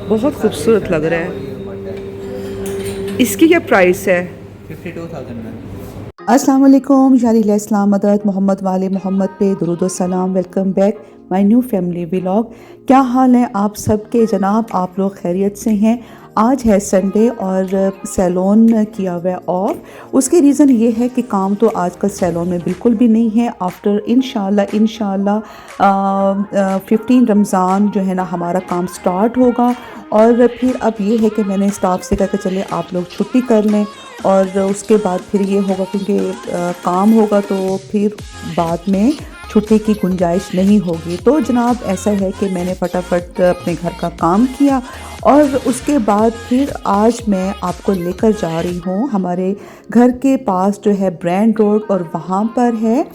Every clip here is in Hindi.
बहुत खूबसूरत लग रहा है। इसकी क्या प्राइस है? 52,000 में। अस्सलाम वालेकुम, शारील इस्लाम मदद मोहम्मद वाले मोहम्मद पे दुरूद व सलाम। Welcome back my new family vlog. क्या हाल है आप सबके जनाब? आप लोग खैरियत से हैं? आज है संडे और सैलून किया हुआ है ऑफ। उसके रीज़न ये है कि काम तो आजकल सैलून में बिल्कुल भी नहीं है। आफ्टर इंशाल्लाह 15 रमज़ान जो है ना हमारा काम स्टार्ट होगा। और फिर अब ये है कि मैंने स्टाफ से कहा कि चले आप लोग छुट्टी कर लें और उसके बाद फिर ये होगा क्योंकि काम होगा तो फिर बाद में छुट्टी की गुंजाइश नहीं होगी। तो जनाब ऐसा है कि मैंने फटाफट अपने घर का काम किया और उसके बाद फिर आज मैं आपको लेकर जा रही हूँ हमारे घर के पास जो है ब्रांड रोड, और वहाँ पर है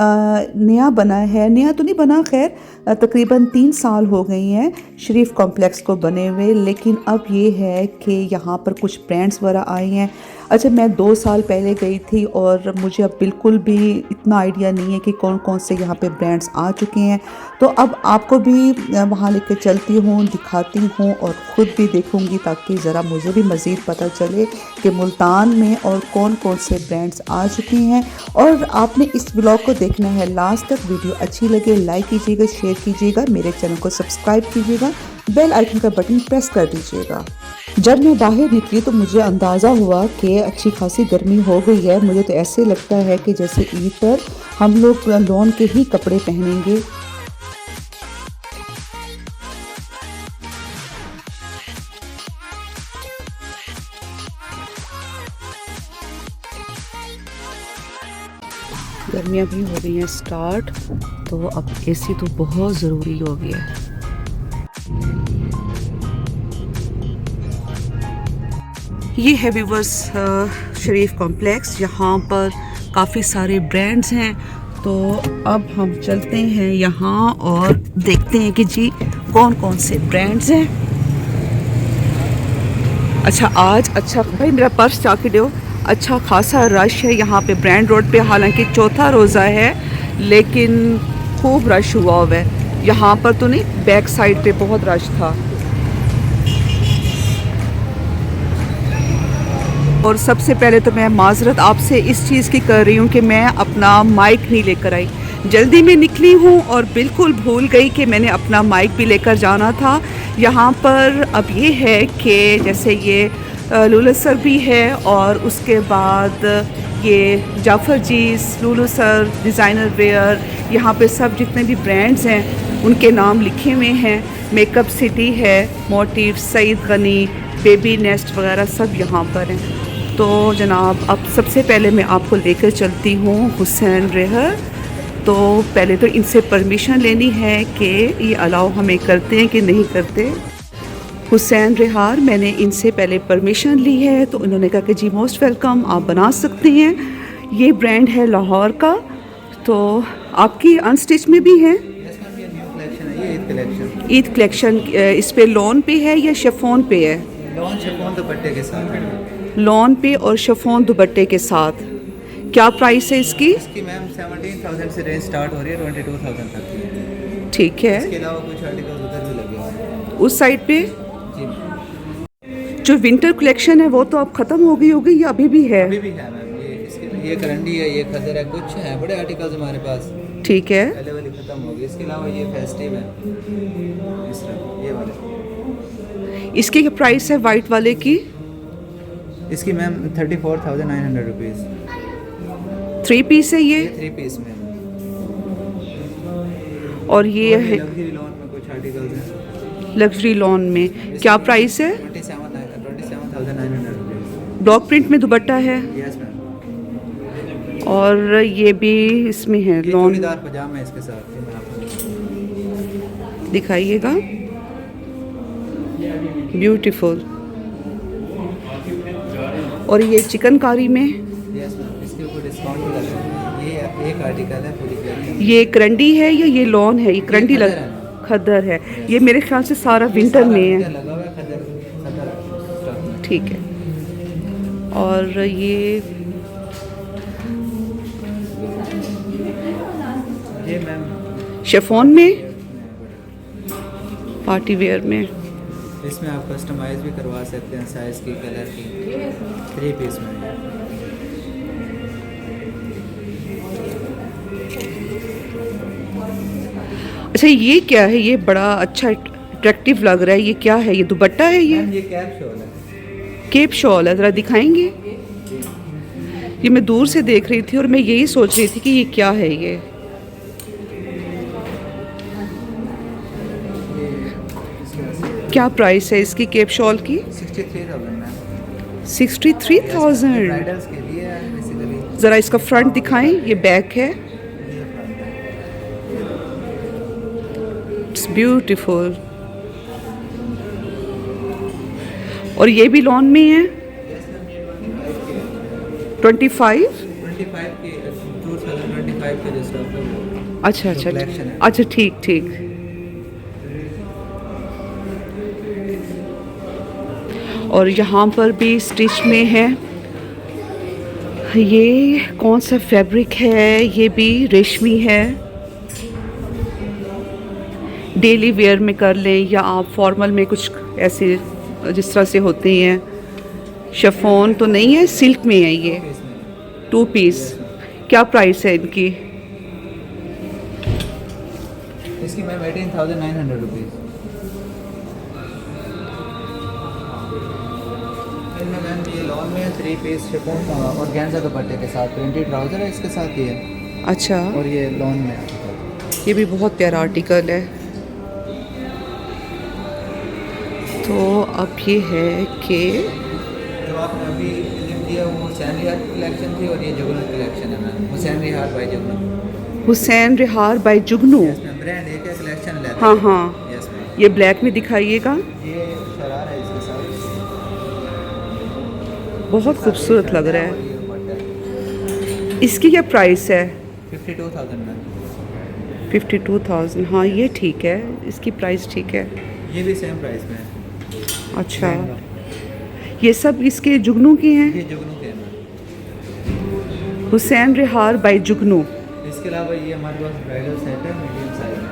नया बना है, नया तो नहीं बना खैर, तकरीबन 3 साल हो गई हैं शरीफ कॉम्प्लेक्स को बने हुए। लेकिन अब ये है कि यहाँ पर कुछ ब्रांड्स वगैरह आए हैं। अच्छा, मैं 2 साल पहले गई थी और मुझे अब बिल्कुल भी इतना आइडिया नहीं है कि कौन कौन से यहाँ पे ब्रांड्स आ चुके हैं। तो अब आपको भी वहाँ लेकर चलती हूँ, दिखाती हूँ और ख़ुद भी देखूँगी ताकि ज़रा मुझे भी मज़ीद पता चले कि मुल्तान में और कौन कौन से ब्रांड्स आ चुके हैं। और आपने इस ब्लॉग को देखना है लास्ट तक। वीडियो अच्छी लगे लाइक कीजिएगा, शेयर कीजिएगा, मेरे चैनल को सब्सक्राइब कीजिएगा, बेल आइकन का बटन प्रेस कर दीजिएगा। जब मैं बाहर निकली तो मुझे अंदाज़ा हुआ कि अच्छी खासी गर्मी हो गई है। मुझे तो ऐसे लगता है कि जैसे ईद पर हम लोग लॉन के ही कपड़े पहनेंगे। गर्मियाँ भी हो गई हैं स्टार्ट, तो अब एसी तो बहुत ज़रूरी हो गया है। ये है व्यूअर्स शरीफ कॉम्प्लेक्स। यहाँ पर काफ़ी सारे ब्रांड्स हैं। तो अब हम चलते हैं यहाँ और देखते हैं कि जी कौन कौन से ब्रांड्स हैं। अच्छा आज भाई मेरा पर्स चाके दो। अच्छा खासा रश है यहाँ पे ब्रांड रोड पे, हालांकि चौथा रोज़ा है लेकिन खूब रश हुआ हुआ है। यहाँ पर तो नहीं, बैक साइड पे बहुत रश था। और सबसे पहले तो मैं माजरत आपसे इस चीज़ की कर रही हूँ कि मैं अपना माइक नहीं लेकर आई। जल्दी में निकली हूँ और बिल्कुल भूल गई कि मैंने अपना माइक भी लेकर जाना था। यहाँ पर अब ये है कि जैसे ये लुलु सर भी है और उसके बाद ये जाफ़र जीस, लुलु सर, डिज़ाइनर वेयर, यहाँ पे सब जितने भी ब्रांड्स हैं उनके नाम लिखे हुए हैं। मेकअप सिटी है, motive, Saeed Gani, baby nest वगैरह सब यहाँ पर हैं। तो जनाब अब सबसे पहले मैं आपको लेकर चलती हूँ हुसैन रेहर। तो पहले तो इनसे परमिशन लेनी है कि ये अलाउ हमें करते हैं कि नहीं करते। हुसैन रेहार, मैंने इनसे पहले परमिशन ली है तो उन्होंने कहा कि जी मोस्ट वेलकम, आप बना सकते हैं। ये ब्रांड है लाहौर का। तो आपकी अनस्टिच में भी है? ईद कलेक्शन। इस पे लॉन पे है या शिफॉन पे है? लॉन शिफॉन दुपट्टे के साथ है। लॉन पे और शिफॉन दुपट्टे के साथ। क्या प्राइस है इसकी? इसकी मैम 17,000 से रेंज स्टार्ट हो रही है 22,000 तक की। ठीक है। इसके अलावा कुछ आर्टिकल्स उधर भी लगे हुए हैं उस साइड पे। जी। जो विंटर कलेक्शन है वो तो अब ख़त्म हो गई होगी या अभी भी है? अभी भी है मैम। ये करंडी है, ये खदर है, कुछ है बड़े आर्टिकल्स हमारे पास। ठीक है। पहले वाली ख़त्म हो गई। इसके अलावा ये फेस्टिव है, इस तरह ये वाले। इसकी क्या प्राइस है वाइट वाले की? इसकी मैम 34,900 रुपीज़। 3 पीस है ये? 3 पीस में। और ये है लग्जरी लॉन में कुछ आर्टिकल्स हैं। लग्जरी लॉन में क्या प्राइस है? 27,900 रुपीज़। डॉग प्रिंट में दुपट्टा है यस मैम। और ये भी इसमें है लॉन। जोड़ीदार पजामा है इसके साथ। मैं आपको दिखाइएगा, ब्यूटीफुल। और ये चिकनकारी में यस मैम, इसके ऊपर डिस्काउंट भी लगा है। ये एक आर्टिकल है पूरी कलेक्शन। ये करंडी है या ये लॉन है? ये करंडी लग खद्दर है। ये मेरे ख्याल से सारा विंटर में है। लगा हुआ है खद्दर। ठीक है। और ये मैम शिफॉन में, पार्टी वेयर में। इसमें आप कस्टमाइज भी करवा सकते हैं, साइज़ की, कलर की। 3 पीस में है। अच्छा ये क्या है? ये बड़ा अच्छा अट्रैक्टिव लग रहा है। ये क्या है? ये दुपट्टा है? मैम ये कैप शॉल है। केप शॉल है, ज़रा दिखाएंगे? ये मैं दूर से देख रही थी और मैं यही सोच रही थी कि ये क्या है ये। क्या प्राइस है इसकी केप शॉल की? 63,000 मैम। 63,000। ब्राइडल्स के लिए है बेसिकली। ज़रा इसका फ्रंट दिखाएं। ये बैक है। It's beautiful. और ये भी लॉन में है। 25। 25 की 2025 के जो स्टॉक है वो। अच्छा अच्छा collection है। अच्छा, ठीक ठीक। और यहाँ पर भी स्टिच में है। ये कौन सा फैब्रिक है? ये भी रेशमी है। डेली वेयर में कर लें या आप फॉर्मल में कुछ ऐसे जिस तरह से होते हैं। शिफॉन तो नहीं है, सिल्क में है ये। 2 पीस। क्या प्राइस है इनकी? इसकी मैम 18,900 रुपीज़। इनमें मैम ये लॉन में 3 पीस शिफॉन और गेंजा दुपट्टे के साथ प्रिंटेड ट्राउज़र है इसके साथ ही है। अच्छा, और ये लॉन में है। ये भी बहुत प्यारा आर्टिकल है। तो अब ये है कि जो आपने अभी लिख दिया वो हुसैन रिहार की कलेक्शन थी और ये जुगनू कलेक्शन है मैम। हुसैन रिहार बाय जुगनू। हुसैन रिहार बाय जुगनू। यस मैम, ब्रांड एक है, कलेक्शन लेते हाँ हैं। हाँ, यस मैम। ये ब्लैक में दिखाइएगा। ये शरारा है इसके साथ। बहुत खूबसूरत लग रहा और है। ये दुपट्टा इसकी क्या प्राइस है? 52,000 मैम। 52,000। हाँ ये ठीक है, इसकी प्राइस ठीक है। ये भी सेम प्राइस में है। अच्छा, ये सब इसके जुगनू के हैं। ये जुगनू के हैं मैम। हुसैन रिहार बाय जुगनू। इसके अलावा ये हमारे पास ब्राइडल सेट है मीडियम साइज में।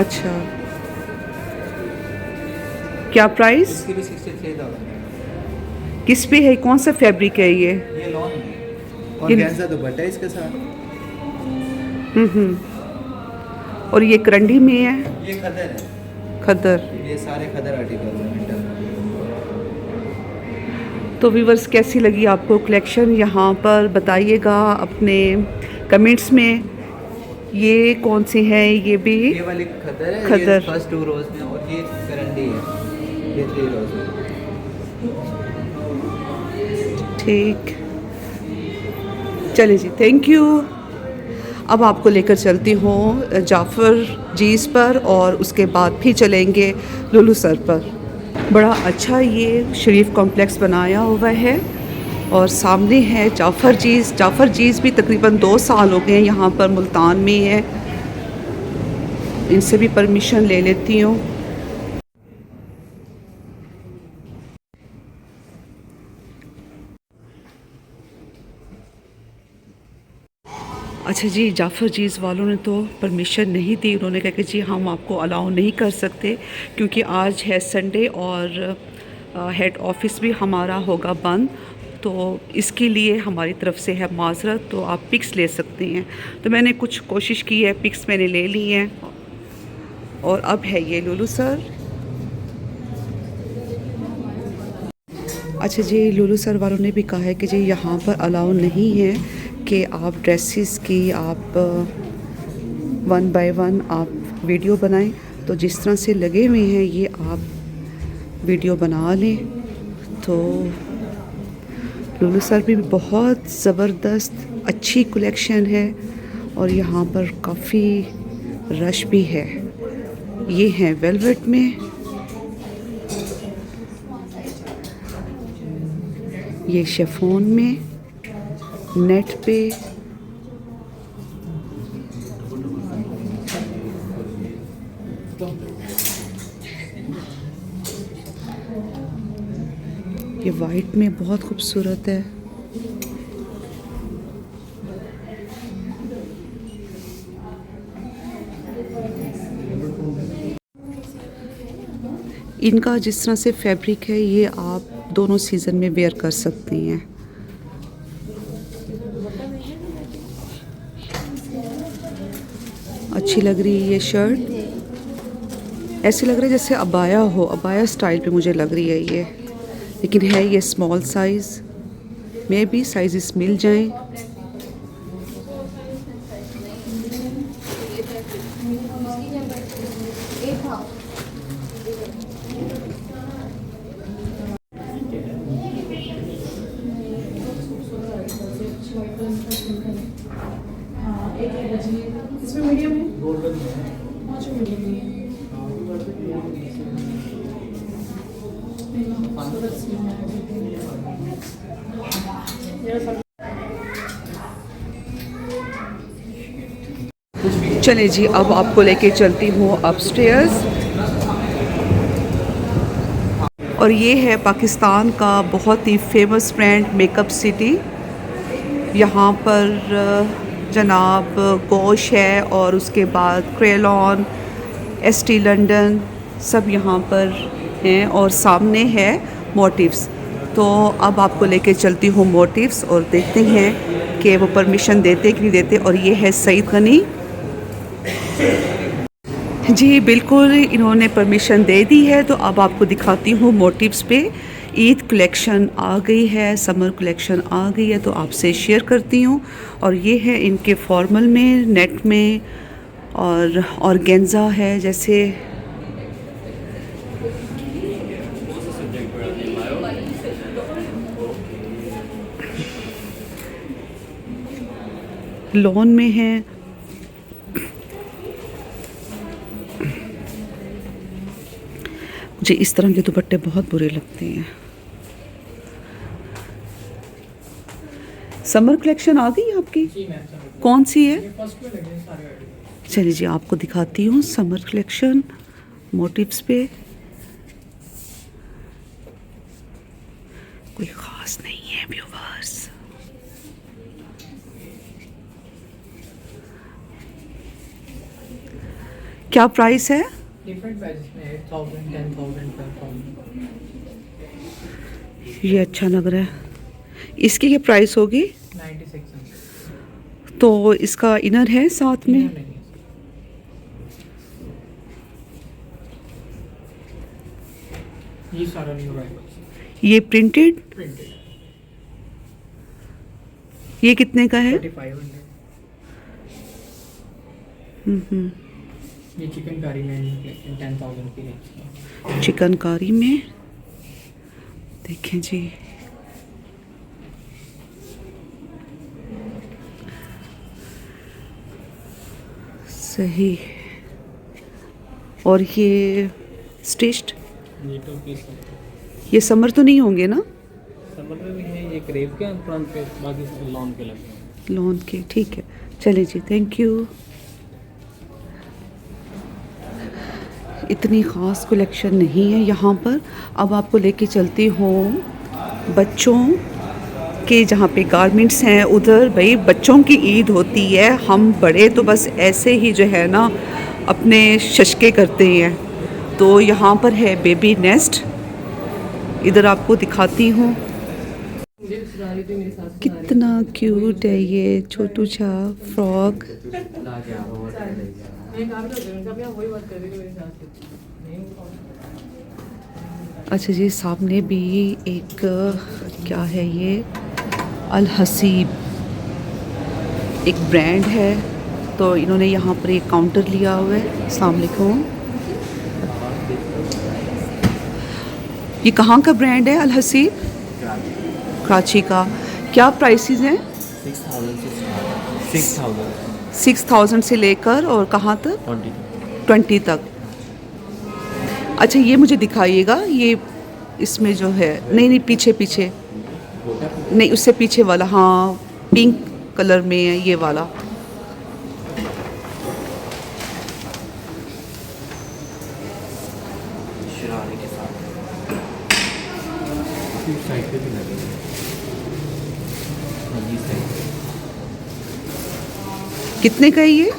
अच्छा, क्या प्राइस? इसकी भी 63,000 किस पे है? कौन सा फैब्रिक है ये? ये लॉन है और ये- गेंजा दुपट्टा है इसके साथ। और ये करंडी में है, ये खदर है। खद्दर। ये सारे खदर आर्टिकल हैं विंटर। तो व्यूवर्स कैसी लगी आपको कलेक्शन? यहाँ पर बताइएगा अपने कमेंट्स में। ये कौन सी है? ये भी ये वाली खदर है। खदर। ये फर्स्ट 2 रोज में और ये करंडी है। ये 3 रोज में। ठीक। चलिए जी, थैंक यू। अब आपको लेकर चलती हूँ जाफ़र जीज़ पर और उसके बाद फिर चलेंगे लुलु सर पर। बड़ा अच्छा ये शरीफ कॉम्प्लेक्स बनाया हुआ है और सामने है जाफ़र जीज़। जाफ़र जीज़ भी तकरीबन 2 साल हो गए हैं यहाँ पर मुल्तान में है। इनसे भी परमिशन ले लेती हूँ। अच्छा जी, जाफ़र जीज़ वालों ने तो परमिशन नहीं दी। उन्होंने कहा कि जी हम आपको अलाउ नहीं कर सकते क्योंकि आज है संडे और हेड ऑफिस भी हमारा होगा बंद। तो इसके लिए हमारी तरफ से है माज़रत। तो आप पिक्स ले सकते हैं। तो मैंने कुछ कोशिश की है, पिक्स मैंने ले ली हैं। और अब है ये लुलु सर। अच्छा जी, लुलु सर वालों ने भी कहा है कि जी यहाँ पर अलाउ नहीं है कि आप ड्रेसेस की आप 1 बाय 1 आप वीडियो बनाएं। तो जिस तरह से लगे हुए हैं ये आप वीडियो बना लें। तो लुलु सर भी बहुत ज़बरदस्त अच्छी कलेक्शन है और यहाँ पर काफ़ी रश भी है। ये हैं वेलवेट में, ये शिफॉन में, नेट पे, ये वाइट में बहुत खूबसूरत है। इनका जिस तरह से फैब्रिक है ये आप दोनों सीज़न में वेयर कर सकती हैं। अच्छी लग रही है ये शर्ट, ऐसे लग रहा है जैसे अबाया हो, अबाया स्टाइल पे मुझे लग रही है ये, लेकिन है ये स्मॉल साइज़ में भी साइज़ मिल जाएं। इसमें मीडियम है, अच्छा मीडियम है। चले जी, अब आपको लेके चलती हूँ अपस्टेयर्स। और ये है पाकिस्तान का बहुत ही फेमस ब्रांड मेकअप सिटी। यहाँ पर जनाब गोश है और उसके बाद क्रेलॉन, एसटी लंदन सब यहाँ पर हैं और सामने है मोटिव्स। तो अब आपको लेके चलती हूँ मोटिव्स और देखते हैं कि वो परमिशन देते कि नहीं देते। और ये है सईद गनी जी, बिल्कुल इन्होंने परमिशन दे दी है। तो अब आपको दिखाती हूँ मोटिव्स पे। ईद कलेक्शन आ गई है, समर कलेक्शन आ गई है, तो आपसे शेयर करती हूँ। और ये है इनके फॉर्मल में, नेट में और ऑर्गेन्जा है जैसे। लॉन में है। मुझे इस तरह के दुपट्टे बहुत बुरे लगते हैं। समर कलेक्शन आ गई आपकी? कौन सी है? चलिए जी, आपको दिखाती हूँ समर कलेक्शन मोटिव्स पे। कोई ख़ास नहीं है व्यूवर्स। क्या प्राइस है? डिफरेंट प्राइसेस में 8,000, 10,000, 12,000। ये अच्छा लग रहा है। इसकी क्या प्राइस होगी? 9600। तो इसका इनर है साथ में? नहीं है। ये सारा न्यू राइवल्स ये प्रिंटेड, प्रिंटेड ये कितने का है? 4500। हम्म। ये चिकनकारी में 10,000 की रेंज। चिकनकारी में देखें जी, सही। और ये स्टिच्ड, ये तो पीस ये समर तो नहीं होंगे ना? समर में भी है, ये क्रेव के फ्रंट पे, बाकी लॉन के लगते हैं। लॉन के, ठीक है। चलिए जी, थैंक यू। इतनी ख़ास कलेक्शन नहीं है यहाँ पर। अब आपको लेके चलती हूँ बच्चों के जहाँ पे गारमेंट्स हैं उधर। भाई बच्चों की ईद होती है, हम बड़े तो बस ऐसे ही जो है ना अपने शशके करते हैं। तो यहाँ पर है बेबी नेस्ट, इधर आपको दिखाती हूँ। कितना क्यूट है ये छोटू सा फ्रॉक। अच्छा जी, सामने भी एक क्या है ये, अल हसीब एक ब्रांड है। तो इन्होंने यहाँ पर एक काउंटर लिया हुआ है। अस्सलाम वालेकुम। ये कहाँ का ब्रांड है अल हसीब? कराची का। क्या प्राइसेस हैं? 6,000 से लेकर और कहाँ तक? 20 तक। अच्छा, ये मुझे दिखाइएगा। ये इसमें जो है, नहीं पीछे पीछे नहीं, उससे पीछे वाला, हाँ पिंक कलर में है ये वाला। साइड पे भी लगेगा। हाँ जी, साइड पे कितने का है ये?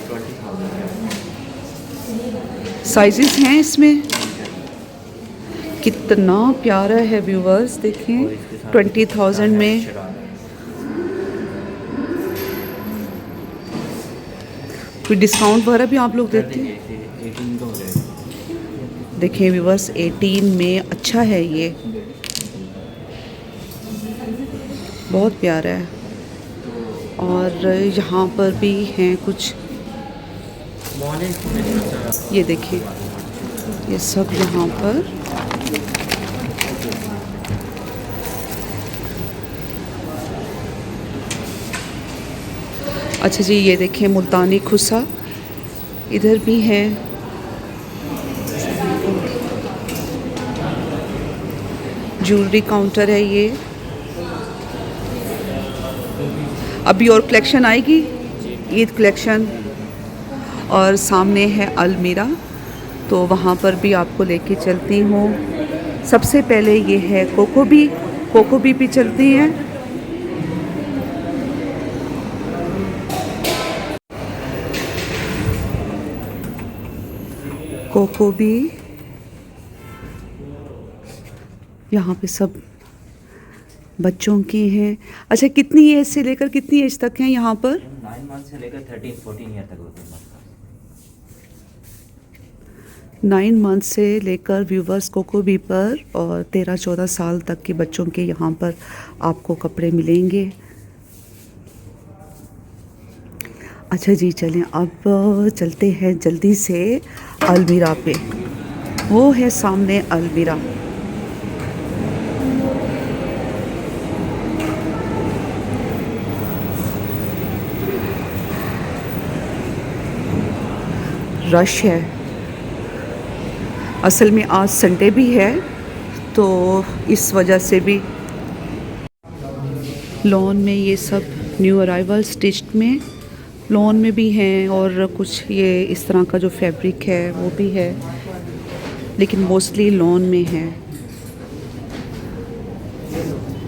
20,000 साइजेस हैं इसमें? कितना प्यारा है व्यूवर्स, देखें 20,000 में। कोई डिस्काउंट वगैरह भी आप लोग देते हैं? 18 का हो जाएगा। देखें व्यूवर्स 18 में अच्छा है ये, बहुत प्यारा है। और यहाँ पर भी हैं कुछ, ये देखिए ये सब यहाँ पर। अच्छा जी, ये देखें मुल्तानी खुसा, इधर भी है। ज्वेलरी काउंटर है ये। अभी और कलेक्शन आएगी, ईद कलेक्शन। और सामने है अलमीरा, तो वहाँ पर भी आपको लेके चलती हूँ। सबसे पहले ये है कोकोबी भी चलती हैं। कोकोबी, यहाँ पे सब बच्चों की हैं। अच्छा, कितनी एज से लेकर कितनी एज तक हैं यहाँ पर? 9 मंथ से लेकर 13-14 ईयर तक होते हैं। 9 मंथ से लेकर व्यूवर्स कोकोबी पर और 13-14 साल तक के बच्चों के यहाँ पर आपको कपड़े मिलेंगे। अच्छा जी, चलें अब चलते हैं जल्दी से अलमीरा पे। वो है सामने अलमीरा। रश है, असल में आज संडे भी है तो इस वजह से भी। लॉन में ये सब न्यू अराइवल स्टिच्ड में लॉन में भी हैं, और कुछ ये इस तरह का जो फैब्रिक है वो भी है, लेकिन मोस्टली लॉन में है।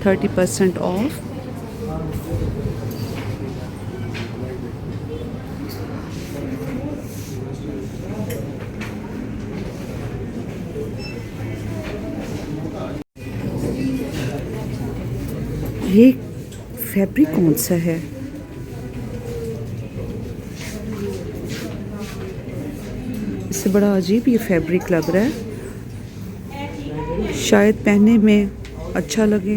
30% ऑफ। ये फैब्रिक कौन सा है? इससे बड़ा अजीब ये फैब्रिक लग रहा है, शायद पहनने में अच्छा लगे।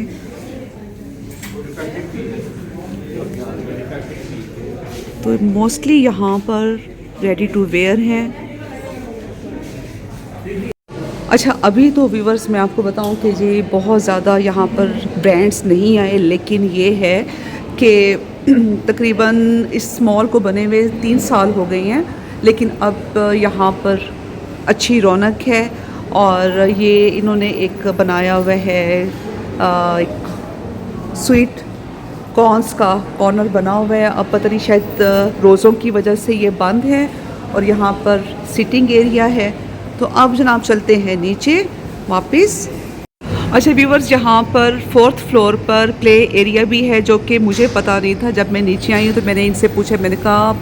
तो मोस्टली यहाँ पर रेडी टू वेयर हैं। अच्छा, अभी तो व्यूवर्स मैं आपको बताऊं कि जी बहुत ज़्यादा यहाँ पर ब्रांड्स नहीं आए, लेकिन ये है कि तकरीबन इस मॉल को बने हुए 3 साल हो गए हैं, लेकिन अब यहाँ पर अच्छी रौनक है। और ये इन्होंने एक बनाया हुआ है, एक स्वीट कॉर्न्स का कॉर्नर बना हुआ है। अब पता नहीं शायद रोज़ों की वजह से ये बंद है, और यहाँ पर सिटिंग एरिया है। तो अब जनाब चलते हैं नीचे वापस। अच्छा व्यूवर्स, यहाँ पर 4th फ्लोर पर प्ले एरिया भी है, जो कि मुझे पता नहीं था। जब मैं नीचे आई हूँ तो मैंने इनसे पूछा, मैंने कहा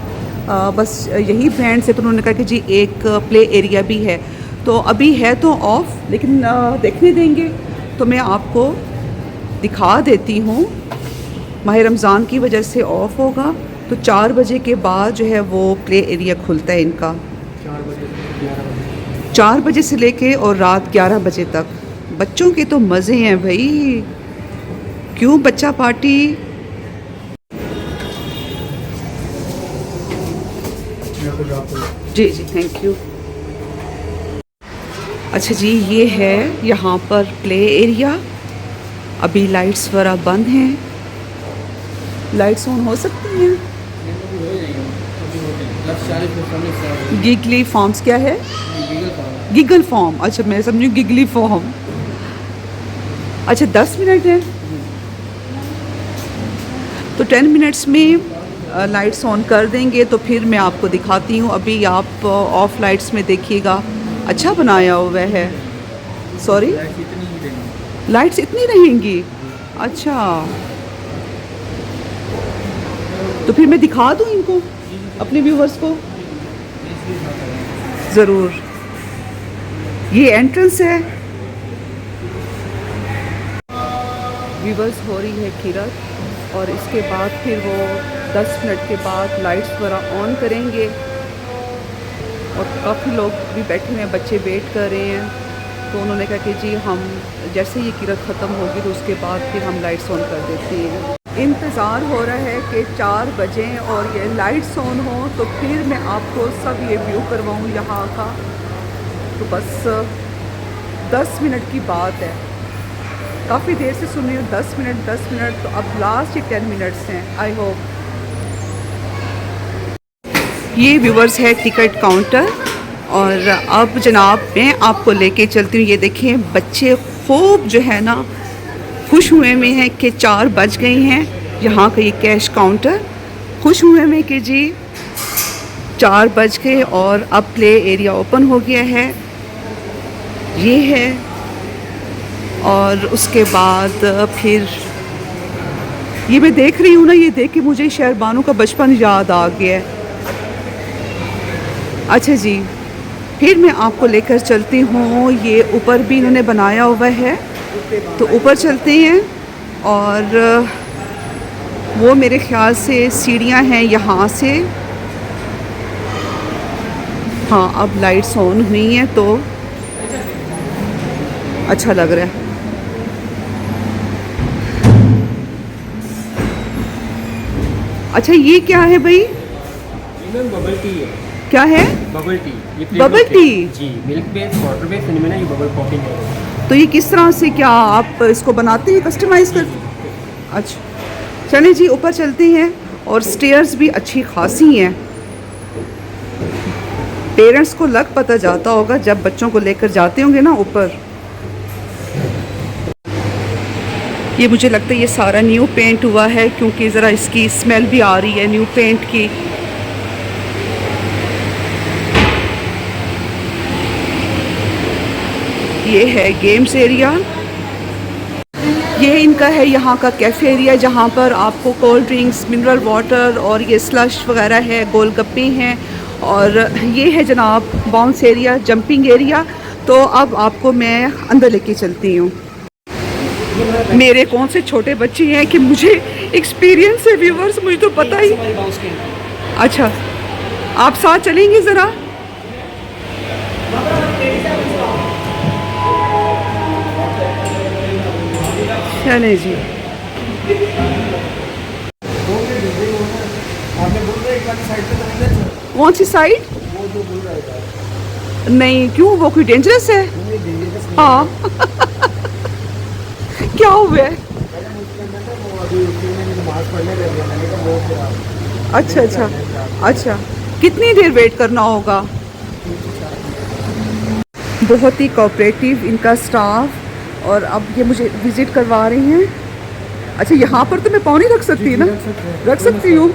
बस यही ब्रांड से, तो उन्होंने कहा कि जी एक प्ले एरिया भी है। तो अभी है तो ऑफ, लेकिन देखने देंगे तो मैं आपको दिखा देती हूँ। माह रमज़ान की वजह से ऑफ होगा, तो 4 बजे के बाद जो है वो प्ले एरिया खुलता है इनका। 4 बजे से लेके और रात 11 बजे तक। बच्चों के तो मज़े हैं भाई, क्यों बच्चा पार्टी। जी जी, थैंक यू। अच्छा जी, ये है यहाँ पर प्ले एरिया। अभी लाइट्स वगैरह बंद हैं, लाइट्स ऑन हो सकती हैं। गिगली फॉर्म्स क्या है? गिगल फॉर्म, अच्छा मैं समझी गिगली फॉर्म। अच्छा 10 मिनट है, तो 10 मिनट्स में लाइट्स ऑन कर देंगे, तो फिर मैं आपको दिखाती हूँ। अभी आप ऑफ लाइट्स में देखिएगा, अच्छा बनाया हुआ है। सॉरी, लाइट्स इतनी रहेंगी? अच्छा, तो फिर मैं दिखा दूँ इनको, अपने व्यूवर्स को? ज़रूर। ये एंट्रेंस है। व्यूवर्स हो रही है किरत और इसके बाद फिर वो 10 मिनट के बाद लाइट्स वगैरह ऑन करेंगे और काफ़ी लोग भी बैठे हुए हैं, बच्चे वेट कर रहे हैं। तो उन्होंने कहा कि जी हम जैसे ये किरत ख़त्म होगी तो उसके बाद फिर हम लाइट्स ऑन कर देते हैं। इंतज़ार हो रहा है कि 4 बजें और ये लाइट्स ऑन हो तो फिर मैं आपको सब ये व्यू करवाऊँ यहाँ का। तो बस 10 मिनट की बात है, काफ़ी देर से सुन रही हूँ 10 मिनट, तो अब लास्ट ही 10 मिनट्स हैं। I hope. ये व्यूवर्स है टिकट काउंटर और अब जनाब मैं आपको लेके चलती हूँ। ये देखें बच्चे खूब जो है ना खुश हुए में हैं कि 4 बज गए हैं। यहाँ का ये कैश काउंटर खुश हुए में कि जी 4 बज गए और अब प्ले एरिया ओपन हो गया है। ये है और उसके बाद फिर ये मैं देख रही हूँ ना, ये देख के मुझे शहरबानों का बचपन याद आ गया है। अच्छा जी, फिर मैं आपको लेकर चलती हूँ। ये ऊपर भी इन्होंने बनाया हुआ है तो ऊपर चलते हैं और वो मेरे ख़्याल से सीढ़ियाँ हैं यहाँ से। हाँ, अब लाइट्स ऑन हुई हैं तो अच्छा लग रहा है। अच्छा, ये क्या है भाई? बबल टी है। क्या है? Bubble tea. ये बबल टी? जी, मिल्क बेस, वाटर बेस, इनमें ना ये बबल पॉपिंग है। तो ये किस तरह से, क्या आप इसको बनाते हैं, कस्टमाइज़ कर? अच्छा, चलें जी ऊपर चलते हैं। और स्टेयर्स भी अच्छी खासी हैं। पेरेंट्स को लग पता जाता होगा जब बच्चों को लेकर जाते होंगे ना ऊपर। ये मुझे लगता है ये सारा न्यू पेंट हुआ है क्योंकि ज़रा इसकी स्मेल भी आ रही है न्यू पेंट की। ये है गेम्स एरिया। ये इनका है यहाँ का कैफ़े एरिया जहाँ पर आपको कोल्ड ड्रिंक्स, मिनरल वाटर और ये स्लश वगैरह है, गोलगप्पे हैं। और ये है जनाब बाउंस एरिया, जंपिंग एरिया। तो अब आपको मैं अंदर लेके चलती हूँ। मेरे कौन से छोटे बच्चे हैं कि मुझे एक्सपीरियंस है व्यूवर्स, मुझे तो पता ही। अच्छा, आप साथ चलेंगे ज़रा? चलें जी। कौन सी साइड? नहीं, क्यों, वो कोई डेंजरस है? हाँ। क्या हुआ है? अच्छा अच्छा अच्छा, कितनी देर वेट करना होगा? बहुत ही कोऑपरेटिव इनका स्टाफ। और अब ये मुझे विज़िट करवा रही हैं। अच्छा, यहाँ पर तो मैं पाँव नहीं रख सकती ना? रख सकती हूँ।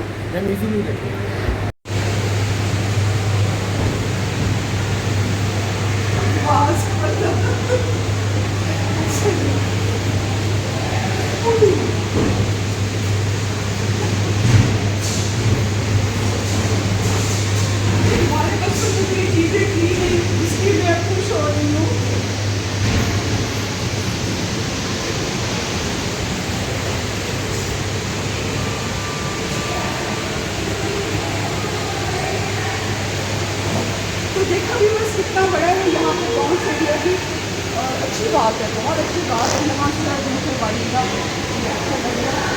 देखा भी बस कितना बड़ा है यहाँ पे कौन सा एरिया भी। और अच्छी बात है, बहुत अच्छी बात है। यहाँ से दूसरे वाली का अच्छा लग रहा है।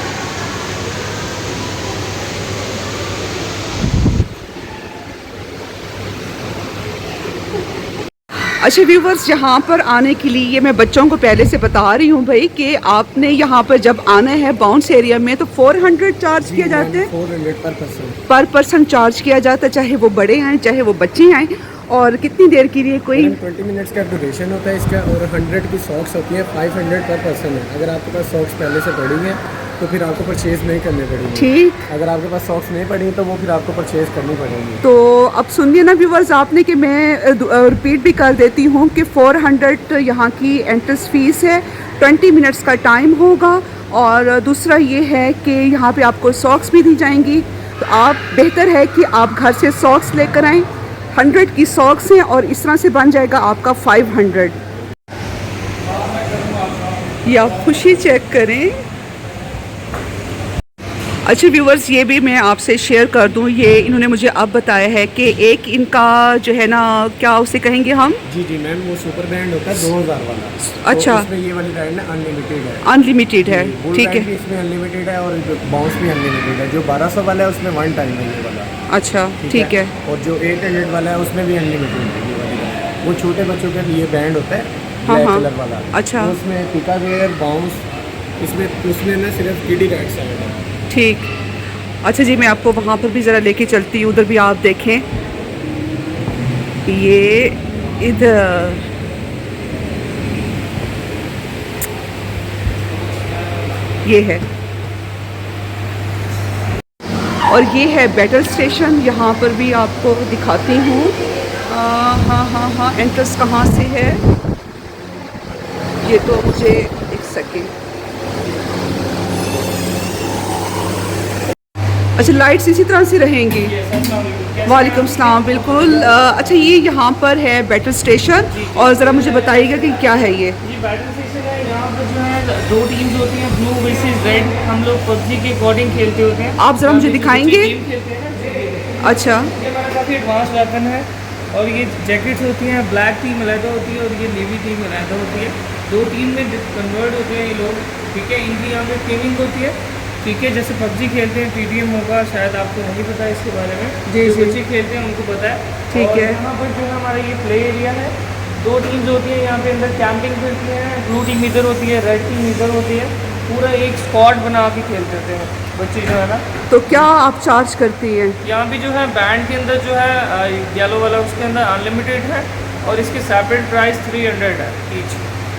अच्छा व्यूवर्स, यहाँ पर आने के लिए मैं बच्चों को पहले से बता रही हूँ भाई कि आपने यहाँ पर जब आना है बाउंस एरिया में तो 400 चार्ज किया जाता है। 400 पर पर्सन चार्ज किया जाता है, चाहे वो बड़े आएँ चाहे वो बच्चे आएँ। और कितनी देर के लिए? कोई 20 मिनट्स का ड्यूरेशन होता है इसका। और 100 की सॉक्स होती है, 500 पर पर्सन है। अगर आपके पास सॉक्स पहले से पड़ी हैं तो फिर आपको परचेज़ नहीं करनी पड़ेगी। ठीक। अगर आपके पास सॉक्स नहीं पड़ी तो वो फिर आपको परचेज़ करनी पड़ेगी। तो अब सुनिए ना व्यूवर्स आपने कि मैं रिपीट भी कर देती हूँ कि 400 यहाँ की एंट्रेंस फीस है, 20 मिनट्स का टाइम होगा, और दूसरा ये है कि यहाँ पे आपको सॉक्स भी दी जाएंगी। तो आप बेहतर है कि आप घर से सॉक्स लेकर आएँ। 100 की सॉक्स हैं और इस तरह से बन जाएगा आपका 500। ये आप खुशी चेक करें। अच्छा व्यूवर्स, ये भी मैं आपसे शेयर कर दूं, ये इन्होंने मुझे अब बताया है कि एक इनका जो है ना, क्या उसे कहेंगे हम? जी मैम, वो सुपर ब्रांड होता है 2000 वाला। अच्छा। तो इसमें ये वाली ब्रांड अनलिमिटेड है। अनलिमिटेड है, ठीक है। इसमें अनलिमिटेड है और बाउंस भी अनलिमिटेड है। जो 1200 वाला है उसमें 1 टाइम है ये वाला। अच्छा, ठीक है। और जो 800 वाला है उसमें भी अनलिमिटेड है ये वाला। वो छोटे बच्चों के लिए बैंड होता है, हाँ, ब्लैक हाँ। कलर वाला। अच्छा। तो उसमें पिका वेयर, बाउंस, उसमें ना सिर्फ किडी राइट्स है। ठीक। अच्छा जी, मैं आपको वहाँ पर भी ज़रा लेके चलती हूँ, उधर भी आप देखें। ये इधर ये है, और ये है बैटल स्टेशन। यहाँ पर भी आपको दिखाती हूँ। हाँ, एंट्रेंस कहाँ से है ये तो मुझे एक सेकेंड। अच्छा, लाइट्स इसी तरह से रहेंगी। वालेकुम सलाम। बिल्कुल। अच्छा, ये यहाँ पर है बैटल स्टेशन, और ज़रा मुझे बताइएगा कि क्या है ये? बैटल स्टेशन है। यहाँ पर जो है 2 टीम्स होती हैं, ब्लू वर्सेस रेड। हम लोग पबजी के अकॉर्डिंग खेलते होते हैं। आप ज़रा मुझे दिखाएंगे? ये अच्छा। हमारा काफ़ी एडवांस वेपन है। और ये जैकेट्स होती हैं, ब्लैक टीम अलहदा होती है और ये नेवी टीम अलहदा होती है। 2 टीम में कन्वर्ट होते हैं ये लोग, ठीक है। इनकी यहाँ पे टीमिंग होती है, ठीक है। जैसे पबजी खेलते हैं, PTM होगा, शायद आपको नहीं पता इसके बारे में। जी, जो जी। बच्चे खेलते हैं उनको पता है, ठीक और है। यहाँ पर जो है हमारा ये प्ले एरिया है। 2 टीम्स होती है यहाँ पे, अंदर कैंपिंग करती हैं। ब्लू टीम इधर होती है, रेड टीम इधर होती है। पूरा एक स्क्वाड बना के खेलते होते हैं बच्चे जो है ना। तो क्या आप चार्ज करती हैं? यहाँ भी जो है बैंड के अंदर जो है येलो वाला, उसके अंदर अनलिमिटेड है, और इसकी सेपरेट प्राइस 300 है ईच।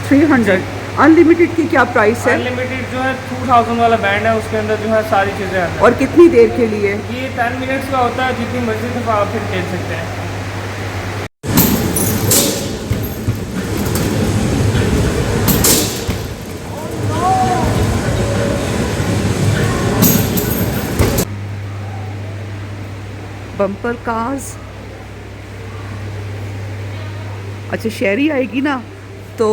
300। अनलिमिटेड की क्या प्राइस है? अनलिमिटेड जो है 2000 वाला बैंड है, उसके अंदर जो है सारी चीज़ें हैं। और कितनी देर के लिए? ये 10 मिनट्स का होता है, जितनी मर्जी दफ़ा आप फिर खेल सकते हैं। Bumper cars. अच्छा, शेरी आएगी ना तो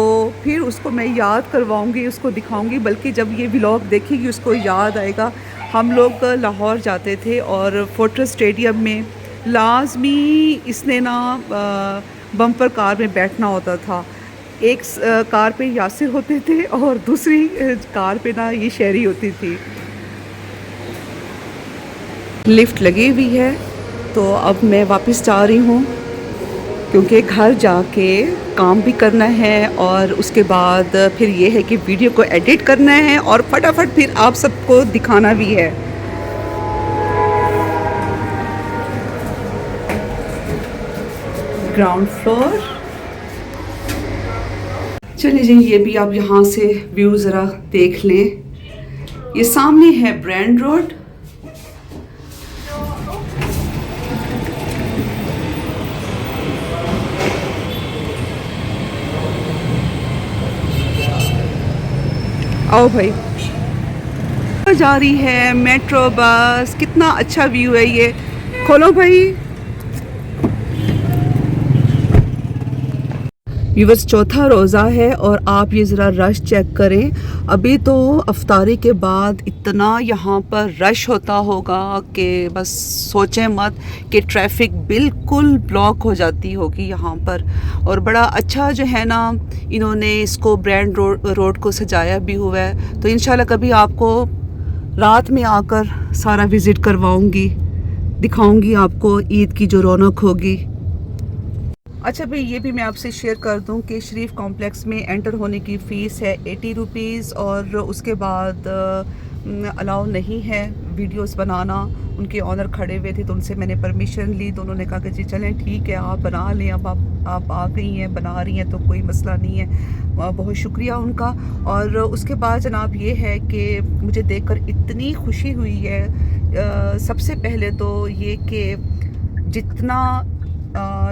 फिर उसको मैं याद करवाऊंगी, उसको दिखाऊंगी, बल्कि जब ये व्लॉग देखेगी उसको याद आएगा। हम लोग लाहौर जाते थे और फोर्ट्रेस स्टेडियम में लाजमी इसने ना बम्पर कार में बैठना होता था। एक कार पे यासिर होते थे और दूसरी कार पे ना ये शेरी होती थी। लिफ्ट लगी हुई है, तो अब मैं वापस जा रही हूँ क्योंकि घर जाके काम भी करना है, और उसके बाद फिर ये है कि वीडियो को एडिट करना है और फटाफट फिर आप सबको दिखाना भी है। Ground floor. चलिए जी, ये भी आप यहाँ से व्यू ज़रा देख लें। ये सामने है ब्रांड रोड। आओ भाई, जा रही है मेट्रो बस। कितना अच्छा व्यू है ये। खोलो भाई। व्यूअर्स, चौथा रोज़ा है और आप ये ज़रा रश चेक करें। अभी तो अफ्तारी के बाद इतना यहाँ पर रश होता होगा कि बस सोचें मत, कि ट्रैफिक बिल्कुल ब्लॉक हो जाती होगी यहाँ पर। और बड़ा अच्छा जो है ना, इन्होंने इसको ब्रांड रोड को सजाया भी हुआ है। तो इंशाल्लाह कभी आपको रात में आकर सारा विज़िट करवाऊँगी, दिखाऊँगी आपको ईद की जो रौनक होगी। अच्छा भाई, ये भी मैं आपसे शेयर कर दूं कि शरीफ कॉम्प्लेक्स में एंटर होने की फ़ीस है 80 रुपीज़, और उसके बाद अलाउ नहीं है वीडियोस बनाना। उनके ऑनर खड़े हुए थे तो उनसे मैंने परमिशन ली, तो उन्होंने कहा कि जी चलें ठीक है आप बना लें, अब आप आ गई हैं बना रही हैं तो कोई मसला नहीं है। बहुत शुक्रिया उनका। और उसके बाद जनाब ये है कि मुझे देखकर इतनी खुशी हुई है। सबसे पहले तो ये कि जितना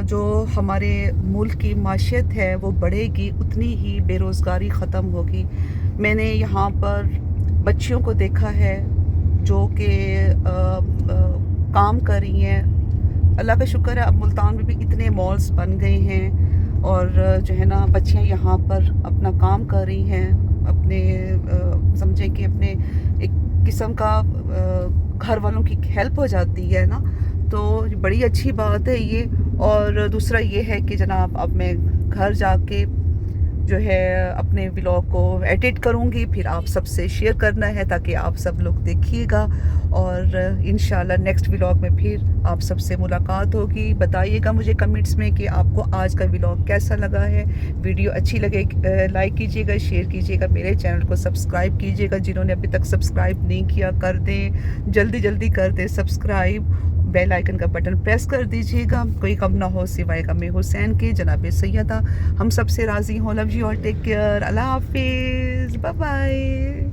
जो हमारे मुल्क की माशियत है वो बढ़ेगी उतनी ही बेरोज़गारी ख़त्म होगी। मैंने यहाँ पर बच्चियों को देखा है जो कि काम कर रही हैं। अल्लाह का शुक्र है अब मुल्तान में भी इतने मॉल्स बन गए हैं और जो है ना बच्चियाँ यहाँ पर अपना काम कर रही हैं, अपने समझें कि अपने एक किस्म का घर वालों की हेल्प हो जाती है ना, तो बड़ी अच्छी बात है ये। और दूसरा ये है कि जनाब अब मैं घर जाके जो है अपने व्लॉग को एडिट करूँगी, फिर आप सबसे शेयर करना है ताकि आप सब लोग देखिएगा और इंशाल्लाह नेक्स्ट व्लॉग में फिर आप सबसे मुलाकात होगी। बताइएगा मुझे कमेंट्स में कि आपको आज का व्लॉग कैसा लगा है। वीडियो अच्छी लगे लाइक कीजिएगा, शेयर कीजिएगा, मेरे चैनल को सब्सक्राइब कीजिएगा। जिन्होंने अभी तक सब्सक्राइब नहीं किया कर दें, जल्दी जल्दी कर दें सब्सक्राइब। बेल आइकन का बटन प्रेस कर दीजिएगा। कोई कम ना हो सिवाय गम हुसैन के, जनाब सैयदा। हम सबसे राज़ी हों। लव यू और टेक केयर। अल्लाह हाफिज़, बाय बाय।